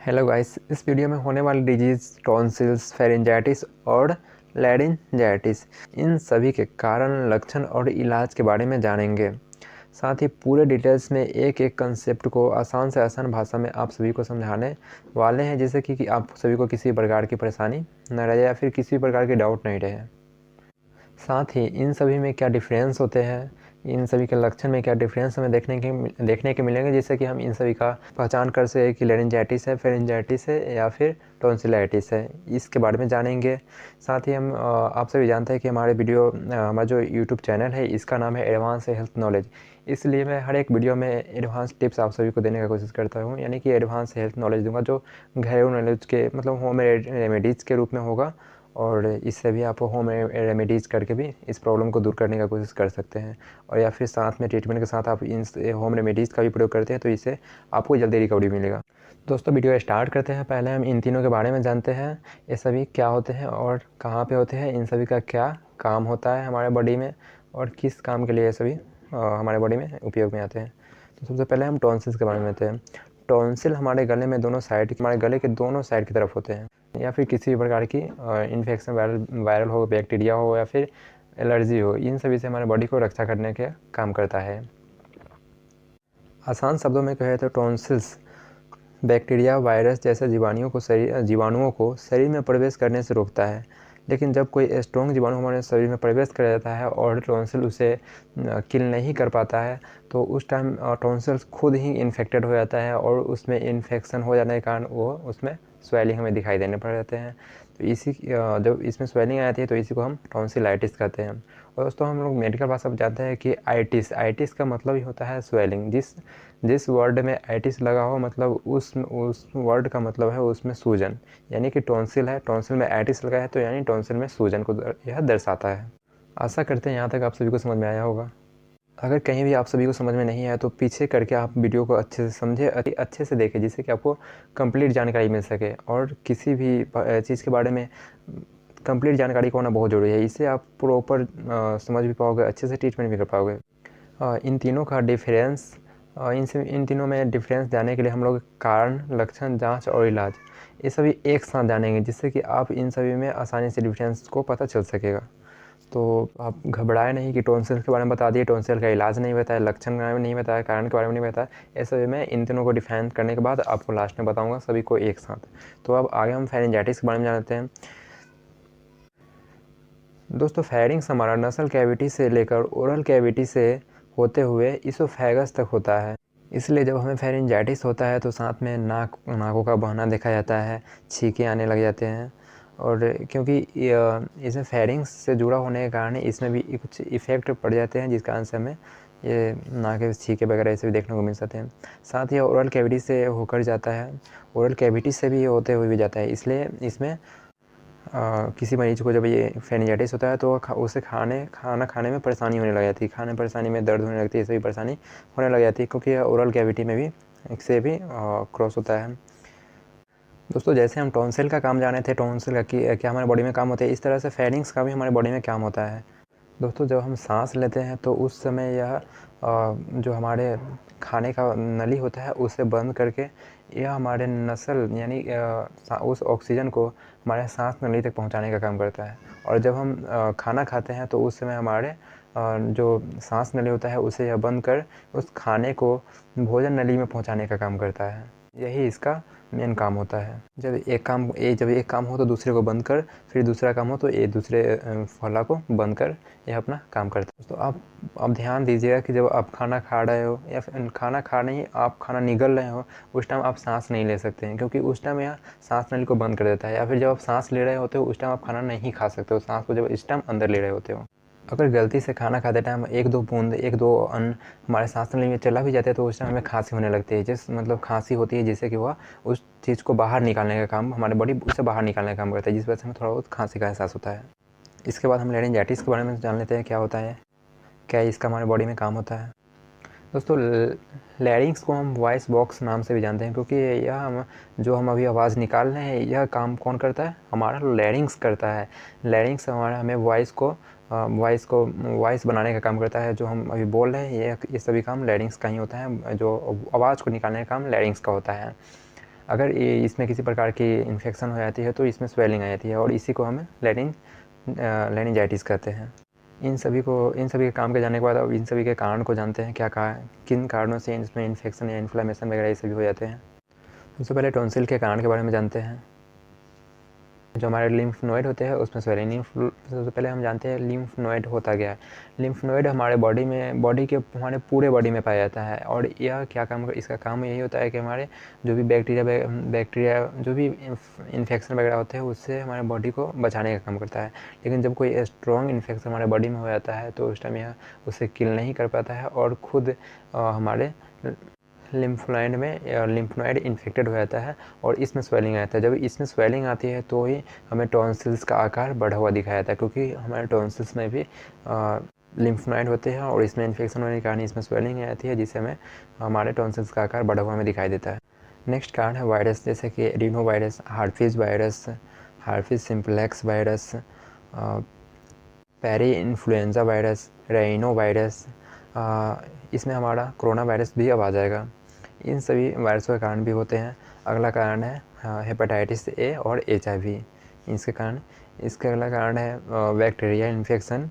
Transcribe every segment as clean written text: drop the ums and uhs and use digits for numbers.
Hello guys, इस video में होने वाली डिजीज़ टॉन्सिल्स, फेरिंजाइटिस और लैरिंजाइटिस, इन सभी के कारण, लक्षण और इलाज के बारे में जानेंगे। साथ ही पूरे डिटेल्स में एक एक कंसेप्ट को आसान से आसान भाषा में आप सभी को समझाने वाले हैं, जिससे कि आप सभी को किसी प्रकार की परेशानी न रहे या फिर किसी प्रकार की डाउट नहीं रहे। साथ ही इन सभी में क्या डिफरेंस होते हैं, इन सभी के लक्षण में क्या डिफरेंस हमें देखने के मिलेंगे, जिससे कि हम इन सभी का पहचान कर सकें कि लैरिंजाइटिस है, फेरिंजाइटिस है या फिर टॉन्सिलाइटिस है। इसके बारे में जानेंगे। साथ ही हम आप सभी जानते हैं कि हमारा जो यूट्यूब चैनल है, इसका नाम है एडवांस हेल्थ नॉलेज। इसलिए मैं हर एक वीडियो में एडवांस टिप्स आप सभी को देने का कोशिश करता हूँ, यानी कि एडवांस हेल्थ नॉलेज दूंगा, जो घरेलू नॉलेज के मतलब होम रेमेडीज़ के रूप में होगा। और इससे भी आप होम रेमेडीज़ करके भी इस प्रॉब्लम को दूर करने का कोशिश कर सकते हैं। और या फिर साथ में ट्रीटमेंट के साथ आप इन होम रेमेडीज़ का भी प्रयोग करते हैं, तो इससे आपको जल्दी रिकवरी मिलेगा। दोस्तों, वीडियो स्टार्ट करते हैं। पहले हम इन तीनों के बारे में जानते हैं। ये सभी क्या होते हैं और कहाँ पे होते हैं, इन सभी का क्या काम होता है हमारे बॉडी में और किस काम के लिए ये सभी हमारे बॉडी में उपयोग में आते हैं। तो सबसे पहले हम टॉन्सिल्स के बारे में जानते हैं। टॉन्सिल हमारे गले में हमारे गले के दोनों साइड की तरफ होते हैं, या फिर किसी भी प्रकार की इन्फेक्शन, वायरल हो, बैक्टीरिया हो या फिर एलर्जी हो, इन सभी से हमारे बॉडी को रक्षा करने के काम करता है। आसान शब्दों में कहें तो टॉन्सिल्स बैक्टीरिया, वायरस जैसे जीवाणुओं को शरीर में प्रवेश करने से रोकता है। लेकिन जब कोई स्ट्रॉन्ग जीवाणु हमारे शरीर में प्रवेश कर जाता है और टॉन्सिल उसे किल नहीं कर पाता है, तो उस टाइम टॉन्सिल्स खुद ही इन्फेक्टेड हो जाता है और उसमें इन्फेक्शन हो जाने के कारण वो उसमें स्वेलिंग हमें दिखाई देने पड़ जाते हैं। तो जब इसमें स्वेलिंग आ जाती है तो इसी को हम टॉन्सिलाइटिस कहते हैं। और दोस्तों, हम लोग मेडिकल भाषा में जानते हैं कि आइटिस का मतलब ही होता है स्वेलिंग। जिस वर्ड में आइटिस लगा हो, मतलब उस वर्ड का मतलब है उसमें सूजन, यानी कि टॉन्सिल है, टॉन्सिल में आइटिस लगा है तो यानी टॉन्सिल में सूजन को यह दर्शाता है। आशा करते हैं यहाँ तक आप सभी को समझ में आया होगा। अगर कहीं भी आप सभी को समझ में नहीं आया तो पीछे करके आप वीडियो को अच्छे से समझे, अच्छे से देखें, जिससे कि आपको कंप्लीट जानकारी मिल सके। और किसी भी चीज़ के बारे में कंप्लीट जानकारी का होना बहुत ज़रूरी है। इससे आप प्रॉपर समझ भी पाओगे, अच्छे से ट्रीटमेंट भी कर पाओगे। इन तीनों का डिफरेंस इन तीनों में डिफरेंस जानने के लिए हम लोग कारण, लक्षण, जांच और इलाज, ये सभी एक साथ जानेंगे, जिससे कि आप इन सभी में आसानी से डिफरेंस को पता चल सकेगा। तो आप घबराए नहीं कि टॉन्सिल के बारे में बता दिए, टॉन्सिल का इलाज नहीं बताया, लक्षण के बारे में नहीं बताया, कारण के बारे में नहीं बताया। ये सभी मैं इन तीनों को डिफाइन करने के बाद आपको लास्ट में बताऊँगा सभी को एक साथ। तो अब आगे हम फेरिंजाइटिस के बारे में जानते हैं। दोस्तों, फेरिंग्स हमारा नसल कैविटी से लेकर ओरल कैविटी से होते हुए इसोफेगस तक होता है। इसलिए जब हमें फेरिंजाइटिस होता है तो साथ में नाकों का बहना देखा जाता है, छींके आने लग जाते हैं। और क्योंकि इसमें फेरिंग्स से जुड़ा होने के कारण इसमें भी कुछ इफ़ेक्ट पड़ जाते हैं, जिस कारण से हमें ये नाक के छींके वगैरह ऐसे भी देखने को मिल सकते हैं। साथ ही ओरल कैविटी से होकर जाता है, ओरल कैविटी से भी होते हुए भी जाता है। इसलिए इसमें किसी मरीज को जब ये फेरिंजाइटिस होता है तो उसे खाना खाने में परेशानी होने लग जाती है, खाने परेशानी में दर्द होने लगती है, ये सभी परेशानी होने लग जाती है, क्योंकि यह ओरल कैविटी में भी इससे भी क्रॉस होता है। दोस्तों, जैसे हम टॉन्सिल का काम जाने थे, टॉन्सिल का क्या हमारे बॉडी में काम होता है, इस तरह से फेरिंग्स का भी हमारे बॉडी में काम होता है। दोस्तों, जब हम सांस लेते हैं तो उस समय यह जो हमारे खाने का नली होता है उसे बंद करके यह हमारे नसल यानी उस ऑक्सीजन को हमारे सांस नली तक पहुंचाने का काम करता है। और जब हम खाना खाते हैं तो उस समय हमारे जो सांस नली होता है उसे यह बंद कर उस खाने को भोजन नली में पहुंचाने का काम करता है। यही इसका मेन काम होता है। जब एक काम हो तो दूसरे को बंद कर, फिर दूसरा काम हो तो ये दूसरे फला को बंद कर यह अपना काम करता है। तो आप ध्यान दीजिएगा कि जब आप खाना खा रहे हो या फिर खाना खा नहीं, आप खाना निगल रहे हो, उस टाइम आप सांस नहीं ले सकते हैं, क्योंकि उस टाइम यह सांस नली को बंद कर देता है। या फिर जब आप सांस ले रहे होते हो उस टाइम आप खाना नहीं खा सकते हो, सांस को जब इस टाइम अंदर ले रहे होते हो। अगर गलती से खाना खाते टाइम एक दो अन्न हमारे सांस नली में चला भी जाता है तो उस टाइम हमें खांसी होने लगती है। मतलब खांसी होती है, जिससे कि वह उस चीज़ को बाहर निकालने का काम, हमारे बॉडी उसे बाहर निकालने का काम करता है, जिस वजह से हमें थोड़ा बहुत खांसी का एहसास होता है। इसके बाद हम लैरिंजाइटिस के बारे में जान लेते हैं, क्या होता है, क्या इसका हमारे बॉडी में काम होता है। दोस्तों, लैरिंग्स को हम वॉइस बॉक्स नाम से भी जानते हैं, क्योंकि हम अभी आवाज़ निकाल रहे हैं, यह काम कौन करता है, हमारा लैरिंग्स करता है। लैरिंग्स हमें वॉइस बनाने का काम करता है। जो हम अभी बोल रहे हैं ये सभी काम लैरिंग्स का ही होता है, जो आवाज़ को निकालने का काम लैरिंग्स का होता है। अगर ये इसमें किसी प्रकार की इन्फेक्शन हो जाती है तो इसमें स्वेलिंग आ जाती है और इसी को हम लेनिंजाइटिस कहते हैं। इन सभी के काम के जाने के बाद अब इन सभी के कारण को जानते हैं, किन कारणों से इसमें इन्फेक्शन या इन्फ्लेमेशन वगैरह ये सभी हो जाते हैं। सबसे पहले टॉन्सिल के कारण के बारे में जानते हैं। जो हमारे लिम्फ नोड होते हैं उसमें स्वेलिंग, सबसे पहले हम जानते हैं लिम्फ नोड होता क्या है। लिम्फ नोड हमारे हमारे पूरे बॉडी में पाया जाता है और यह क्या काम इसका काम यही होता है कि हमारे जो भी बैक्टीरिया जो भी इन्फेक्शन वगैरह होते हैं उससे हमारे बॉडी को बचाने का काम करता है। लेकिन जब कोई स्ट्रॉन्ग इन्फेक्शन हमारे बॉडी में हो जाता है तो उस टाइम यह उसे किल नहीं कर पाता है और खुद हमारे लिम्फनोइड इन्फेक्टेड हो जाता है और इसमें स्वेलिंग आता है। जब इसमें स्वेलिंग आती है तो ही हमें टॉन्सिल्स का आकार बढ़ा हुआ दिखाया जाता है, क्योंकि हमारे टॉन्सिल्स में भी लिम्फनोइड होते हैं और इसमें इन्फेक्शन होने के कारण इसमें स्वेलिंग आती है, जिससे हमें हमारे टॉन्सिल्स का आकार बढ़ा हुआ हमें दिखाई देता है। नेक्स्ट कारण है वायरस, जैसे कि adeno virus, herpes virus, herpes simplex virus, parainfluenza virus, rhino virus, इसमें हमारा कोरोना वायरस भी अब आ जाएगा। इन सभी वायरसों के कारण भी होते हैं। अगला कारण है हेपेटाइटिस ए और HIV। इसके अगला कारण है बैक्टीरिया इन्फेक्शन।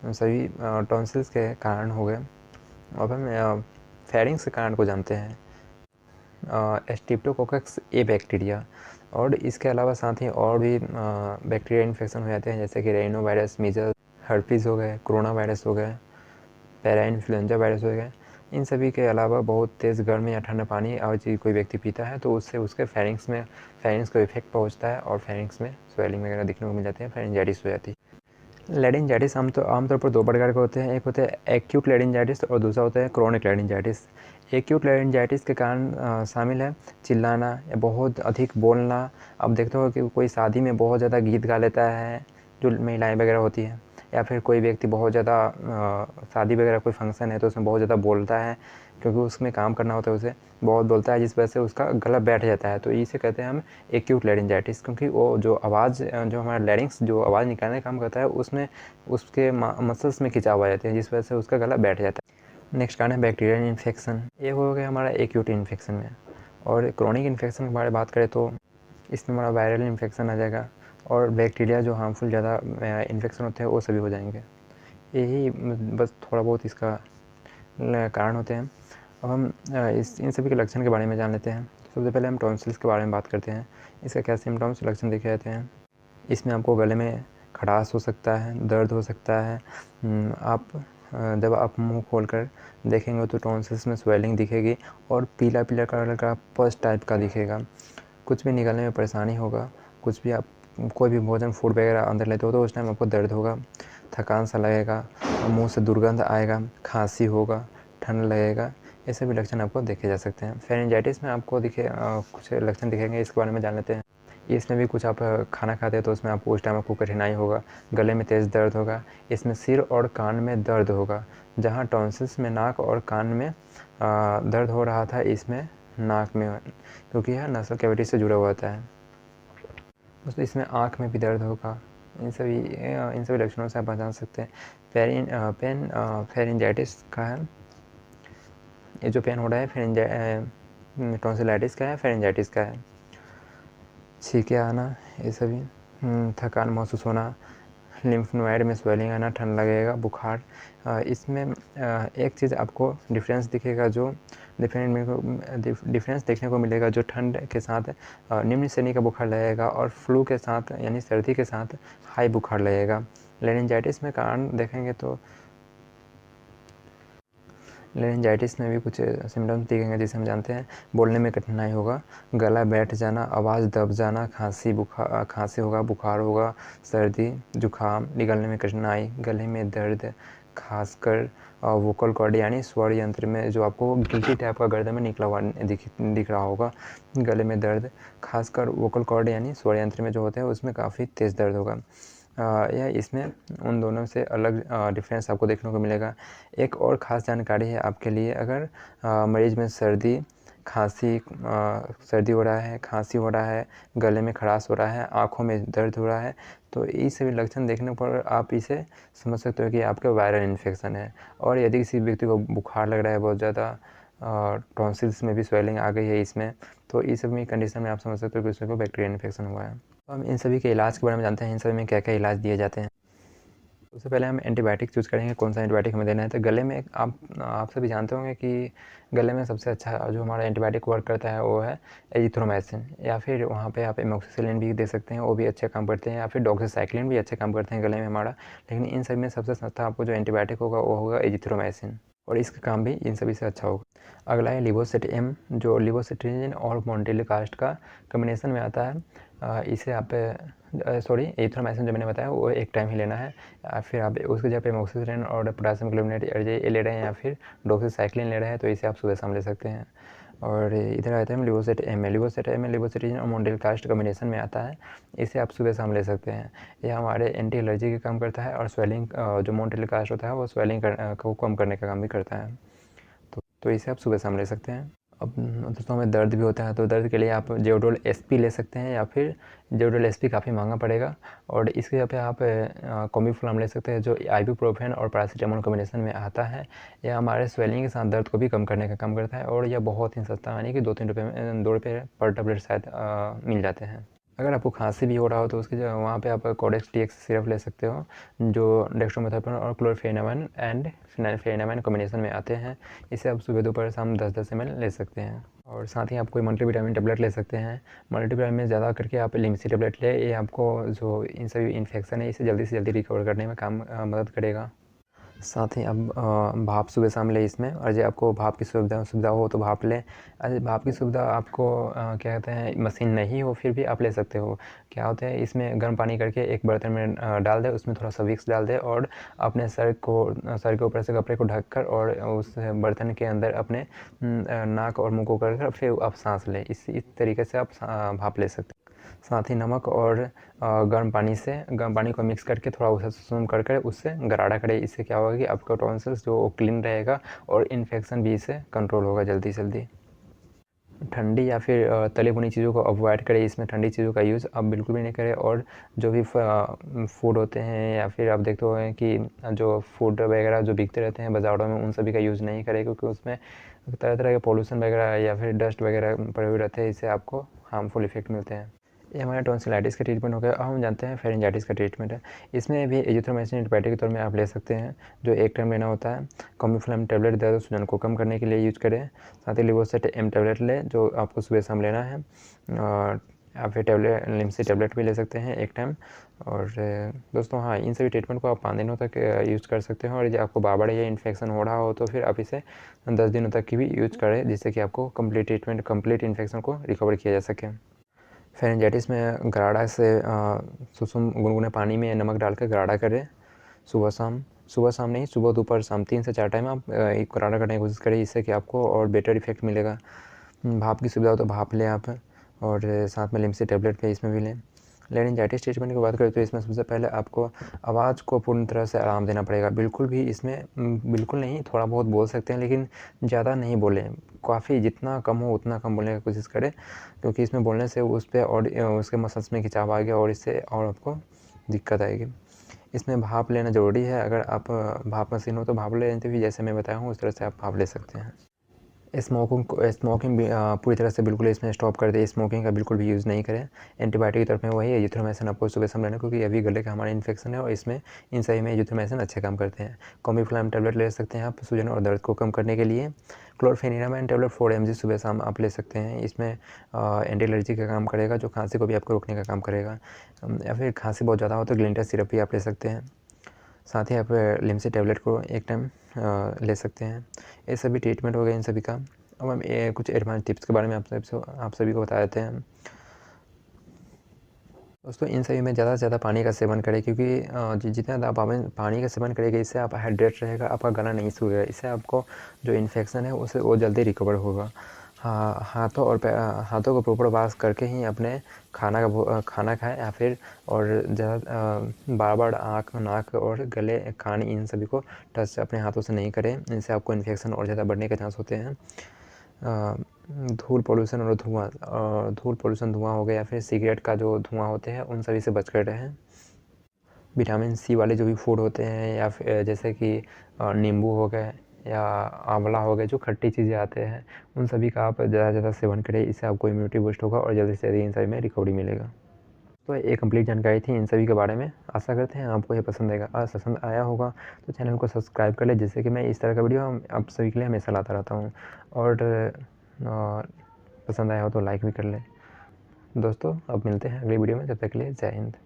सभी टॉन्सिल्स के कारण हो गए। अब हम फेरिंग्स के कारण को जानते हैं। स्ट्रेप्टोकोकस ए बैक्टीरिया और इसके अलावा साथ ही और भी बैक्टीरिया इन्फेक्शन हो जाते हैं, जैसे कि रेनो वायरस, मीजल्स, हर्पीज़ हो गए, कोरोना वायरस हो गए, पैरा इन्फ्लुएंजा वायरस हो गए। इन सभी के अलावा बहुत तेज़ गर्म या ठंडा पानी और चीज़ कोई व्यक्ति पीता है तो उससे उसके फेरिंग्स को इफेक्ट पहुंचता है और फेरिंग्स में स्वेलिंग वगैरह दिखने को मिल जाती है, फेरिंजाइटिस हो जाती है। लेरिंजाइटिस आमतौर पर दो प्रकार के होते हैं। एक होता है एक्यूट लेरिंजाइटिस और दूसरा होता है क्रोनिक लेरिंजाइटिस। एक्यूट लेरिंजाइटिस के कारण शामिल है चिल्लाना या बहुत अधिक बोलना। अब देखते हो कि कोई शादी में बहुत ज़्यादा गीत गा लेता है, जो महिलाएं वगैरह होती हैं, या फिर कोई व्यक्ति बहुत ज़्यादा शादी वगैरह कोई फंक्शन है तो उसमें बहुत ज़्यादा बोलता है, क्योंकि उसमें काम करना होता है, उसे बहुत बोलता है जिस वजह से उसका गला बैठ जाता है। तो इसे कहते हैं हम एक्यूट लेरिंजाइटिस, क्योंकि वो जो हमारा लैरिंग्स जो आवाज़ निकालने का काम करता है उसमें उसके मसल्स में खिंचाव आ जाते हैं, जिस वजह से उसका गला बैठ जाता है। नेक्स्ट कारण है बैक्टीरियल इन्फेक्शन। ये हो गया हमारा एक्यूट इन्फेक्शन में। और क्रोनिक इन्फेक्शन के बारे में बात करें तो इसमें हमारा वायरल इन्फेक्शन आ जाएगा और बैक्टीरिया जो हार्मफुल ज़्यादा इन्फेक्शन होते हैं वो सभी हो जाएंगे। यही बस थोड़ा बहुत इसका कारण होते हैं। अब हम इन सभी के लक्षण के बारे में जान लेते हैं। सबसे पहले हम टॉन्सिल्स के बारे में बात करते हैं। इसका क्या सिम्टम्स लक्षण देखे जाते हैं। इसमें आपको गले में खटास हो सकता है, दर्द हो सकता है। जब आप मुंह खोलकर देखेंगे तो टॉन्सिल्स में स्वेलिंग दिखेगी और पीला पीला कलर का पस टाइप का दिखेगा। कुछ भी निकलने में परेशानी होगा, कोई भी भोजन फूड वगैरह अंदर लेते हो तो उस टाइम आपको दर्द होगा, थकान सा लगेगा, मुंह से दुर्गंध आएगा, खांसी होगा, ठंड लगेगा। ये सभी लक्षण आपको देखे जा सकते हैं। फेरिंजाइटिस में आपको कुछ लक्षण दिखेंगे, इसके बारे में जान लेते हैं। इसमें भी कुछ आप खाना खाते हैं तो उसमें आपको उस टाइम आपको कठिनाई होगा, गले में तेज़ दर्द होगा। इसमें सिर और कान में दर्द होगा। जहाँ टॉन्सिल्स में नाक और कान में दर्द हो रहा था, इसमें नाक में, क्योंकि यह नसल कैविटी से जुड़ा हुआ होता है। दोस्तों इसमें आँख में भी दर्द होगा। इन सभी लक्षणों से आप पहचान सकते हैं। फेरिंजाइटिस का है, ये जो पेन हो रहा है टॉन्सिलाइटिस का है, फेरिंजाइटिस का है। छींके आना, ये सभी, थकान महसूस होना, लिम्फ नोड में स्वेलिंग आना, ठंड लगेगा, बुखार। इसमें एक चीज़ आपको डिफरेंस देखने को मिलेगा, जो ठंड के साथ निम्न श्रेणी का बुखार लगेगा और फ्लू के साथ यानी सर्दी के साथ हाई बुखार लगेगा। लेरिंजाइटिस में कारण देखेंगे तो लेरिंजाइटिस में भी कुछ सिम्टम्स दिखेंगे, जिसे हम जानते हैं। बोलने में कठिनाई होगा, गला बैठ जाना, आवाज़ दब जाना, खांसी होगा, बुखार होगा, सर्दी, जुखाम, निगलने में कठिनाई, गले में दर्द, खासकर वोकल कॉर्ड यानी स्वर यंत्र में जो आपको गिल्टी टाइप का गर्दन में निकला हुआ दिख रहा होगा, गले में दर्द, खासकर वोकल कॉर्ड यानी स्वर यंत्र में जो होते हैं उसमें काफ़ी तेज़ दर्द होगा। यह इसमें उन दोनों से अलग डिफरेंस आपको देखने को मिलेगा। एक और ख़ास जानकारी है आपके लिए, अगर मरीज़ में सर्दी हो रहा है, खांसी हो रहा है, गले में खराश हो रहा है, आँखों में दर्द हो रहा है, तो ये सभी लक्षण देखने पर आप इसे समझ सकते हो कि आपका वायरल इन्फेक्शन है। और यदि किसी व्यक्ति को बुखार लग रहा है बहुत ज़्यादा, टॉन्सिल्स में भी स्वेलिंग आ गई है इसमें, तो इस सभी कंडीशन में आप समझ सकते हो कि उसमें को बैक्टीरियल इन्फेक्शन हुआ है। तो हम इन सभी के इलाज के बारे में जानते हैं, इन सभी में क्या क्या इलाज दिए जाते हैं। उससे पहले हम एंटीबायोटिक चूज़ करेंगे, कौन सा एंटीबायोटिक हमें देना है। तो गले में आप सभी जानते होंगे कि गले में सबसे अच्छा जो हमारा एंटीबायोटिक वर्क करता है वो है एजिथ्रोमाइसिन, या फिर वहाँ पे आप एमोक्सिसिलिन भी दे सकते हैं, वो भी अच्छे काम करते हैं, या फिर डॉक्सीसाइक्लिन भी अच्छे काम करते हैं गले में हमारा। लेकिन इन सब में सबसे सस्ता आपको जो एंटीबायोटिक होगा वो होगा एजिथ्रोमाइसिन, और इसका काम भी इन सभी से अच्छा होगा। अगला है लिवोसिट्रिजिन, जो लिवोसिट्रिजिन और मोंटेलिकास्ट का कम्बिनेशन में आता है। इसे आप एजिथ्रोमाइसिन जो मैंने बताया वो एक टाइम ही लेना है, या फिर आप उसकी जगह पे एमोक्सिसिलिन और पोटेशियम क्लोराइड ये ले रहे हैं, या फिर डॉक्सीसाइक्लिन ले रहे हैं, तो इसे आप सुबह शाम ले सकते हैं। और इधर आते हैं लिवोसिट्रिजिन और मोंटेलिकास्ट कम्बिनेशन में आता है, इसे आप सुबह शाम ले सकते हैं। यह हमारे एंटी एलर्जी का काम करता है, और स्वेलिंग जो मोंटेलिकास्ट होता है वो स्वेलिंग को कम करने का काम भी करता है। तो इसे आप सुबह शाम ले सकते हैं। अब दोस्तों हमें दर्द भी होता है, तो दर्द के लिए आप जेओडोल एसपी ले सकते हैं, या फिर जेओडोल एसपी काफ़ी महंगा पड़ेगा, और इसके जगह पे आप कॉम्बीफ्लैम ले सकते हैं, जो आइबुप्रोफेन और पैरासीटामोल कॉम्बिनेशन में आता है। यह हमारे स्वेलिंग के साथ दर्द को भी कम करने का काम करता है, और यह बहुत ही सस्ता, यानी कि 2-3 रुपये पर टैबलेट शायद मिल जाते हैं। अगर आपको खांसी भी हो रहा हो तो उसकी जगह वहाँ पे आप कोडेक्स टीएक्स सिरप ले सकते हो, जो डेक्स्ट्रोमेथासोन और क्लोरफेनामाइन एंड फेनामाइन कॉम्बिनेशन में आते हैं। इसे आप सुबह दोपहर शाम 10-10 ml ले सकते हैं। और साथ ही आप कोई मल्टीविटामिन टेबलेट ले सकते हैं। मल्टीविटामिन में ज़्यादा करके आप लिमसी टेबलेट ले, ये आपको जो इन सभी इन्फेक्शन है इसे जल्दी से जल्दी रिकवर करने में मदद करेगा। साथ ही आप भाप सुबह शाम लें इसमें, और जो आपको भाप की सुविधा हो तो भाप लें। अरे भाप की सुविधा आपको क्या कहते हैं मशीन नहीं हो फिर भी आप ले सकते हो। क्या होता है इसमें गर्म पानी करके एक बर्तन में डाल दे, उसमें थोड़ा सा विक्स डाल दे, और अपने सर के ऊपर से कपड़े को ढककर और उस बर्तन के अंदर अपने नाक और मुँह को कर फिर आप सांस लें। इस तरीके से आप भाप ले सकते हैं। साथ ही नमक और गर्म पानी को मिक्स करके थोड़ा उसे सुसुम कर उससे गरारा करें। इससे क्या होगा कि आपका टॉन्सिल्स जो क्लीन रहेगा, और इन्फेक्शन भी इससे कंट्रोल होगा जल्दी से जल्दी। ठंडी या फिर तली भुनी चीज़ों को अवॉइड करें, इसमें ठंडी चीज़ों का यूज़ आप बिल्कुल भी नहीं करें। और जो भी फूड होते हैं, या फिर आप देखते हो कि जो फूड वगैरह जो बिकते रहते हैं बाज़ारों में, उन सभी का यूज़ नहीं करें, क्योंकि उसमें तरह तरह के पॉल्यूशन वगैरह या फिर डस्ट वगैरह पड़े हुए रहते हैं, इससे आपको हार्मफुल इफेक्ट मिलते हैं। ये हमारे टॉन्सिलाइटिस का ट्रीटमेंट हो गया। अब हम जानते हैं फेरेंजाइटिस का ट्रीटमेंट है। इसमें भी एजिथ्रोमाइसिन एंटीबायोटिक के तौर में आप ले सकते हैं, जो एक टाइम लेना होता है। कॉम्बीफ्लैम टैबलेट दर्द सूजन को कम करने के लिए यूज करें। साथ ही लिवोसेट एम टैबलेट लें, जो आपको सुबह शाम लेना है। और आप फिर लिमसी टैबलेट भी ले सकते हैं एक टाइम। और दोस्तों हाँ, इन सभी ट्रीटमेंट को आप 5 दिनों तक यूज़ कर सकते हैं। और यदि आपको बार बार या इन्फेक्शन हो रहा हो तो फिर आप इसे 10 दिनों तक की भी यूज करें, जिससे कि आपको कंप्लीट इन्फेक्शन को रिकवर किया जा सके। फेरेंजाइटिस में गराड़ा से सुसुम गुनगुने पानी में नमक डालकर गराड़ा करें सुबह शाम नहीं, सुबह दोपहर शाम 3 से 4 टाइम आप एक गराड़ा करने की कोशिश करें, इससे कि आपको और बेटर इफेक्ट मिलेगा। भाप की सुविधा हो तो भाप लें आप, और साथ में लिमसी टैबलेट पे इसमें भी लें। लेरिंजाइटिस ट्रीटमेंट की बात करें तो इसमें सबसे पहले आपको आवाज़ को पूर्ण तरह से आराम देना पड़ेगा। बिल्कुल भी इसमें बिल्कुल नहीं, थोड़ा बहुत बोल सकते हैं, लेकिन ज़्यादा नहीं बोलें। काफ़ी जितना कम हो उतना कम बोलने की कोशिश करें, क्योंकि इसमें बोलने से उस पर और उसके मसल्स में खिंचाव आ गया, और इससे और आपको दिक्कत आएगी। इसमें भाप लेना ज़रूरी है। अगर आप भाप मशीन हो तो भाप ले लेते, जैसे मैं बताया हूँ उस तरह से आप भाप ले सकते हैं। स्मोकिंग भी पूरी तरह से बिल्कुल इसमें स्टॉप कर दे। स्मोकिंग का बिल्कुल भी यूज़ नहीं करें। एंटीबायोटिक की तरफ में वही एजिथ्रोमाइसिन आपको सुबह शाम लेना, क्योंकि अभी गले का हमारा इन्फेक्शन है, और इसमें इन सभी में एजिथ्रोमाइसिन अच्छे काम करते हैं। कॉम्बीफ्लैम टैबलेट ले सकते हैं आप सूजन और दर्द को कम करने के लिए। क्लोरफेनिरामाइन टैबलेट 4 mg सुबह शाम आप ले सकते हैं। इसमें एंटी एलर्जी का काम करेगा, जो खांसी को भी आपको रोकने का काम करेगा। या फिर खांसी बहुत ज़्यादा हो तो ग्लिंटर सिरप भी आप ले सकते हैं। साथ ही आप लिमसी टैबलेट को एक टाइम ले सकते हैं। ये सभी ट्रीटमेंट हो गए इन सभी का। अब हम कुछ एडवांस टिप्स के बारे में आप सभी को बता देते हैं। दोस्तों इन सभी में ज़्यादा से ज़्यादा पानी का सेवन करें, क्योंकि जितना ज़्यादा आप पानी का सेवन करेंगे, इससे आप हाइड्रेट रहेगा, आपका गला नहीं सूखेगा, इससे आपको जो इन्फेक्शन है उससे वो जल्दी रिकवर होगा। हाँ, हाथों को प्रॉपर वॉश करके ही अपने खाना खाएं, या फिर और ज़्यादा बार बार आँख, नाक और गले, कान इन सभी को टच अपने हाथों से नहीं करें, इनसे आपको इन्फेक्शन और ज़्यादा बढ़ने के चांस होते हैं। धूल पोल्यूशन धुआं हो गया, या फिर सिगरेट का जो धुआं होते हैं उन सभी से बच कर रहें। विटामिन सी वाले जो भी फूड होते हैं, या फिर जैसे कि नींबू हो गए, या आंवला हो गया, जो खट्टी चीज़ें आते हैं उन सभी का आप ज़्यादा से ज़्यादा सेवन करें। इससे आपको इम्यूनिटी बूस्ट होगा और जल्दी से जल्दी इन सभी में रिकवरी मिलेगा। तो ये कंप्लीट जानकारी थी इन सभी के बारे में। आशा करते हैं आपको ये पसंद आया होगा तो चैनल को सब्सक्राइब कर लें, जिससे कि मैं इस तरह का वीडियो आप सभी के लिए हमेशा लाता रहता हूँ। और पसंद आया हो तो लाइक भी कर लें। दोस्तों अब मिलते हैं अगली वीडियो में, जब तक के लिए जय हिंद।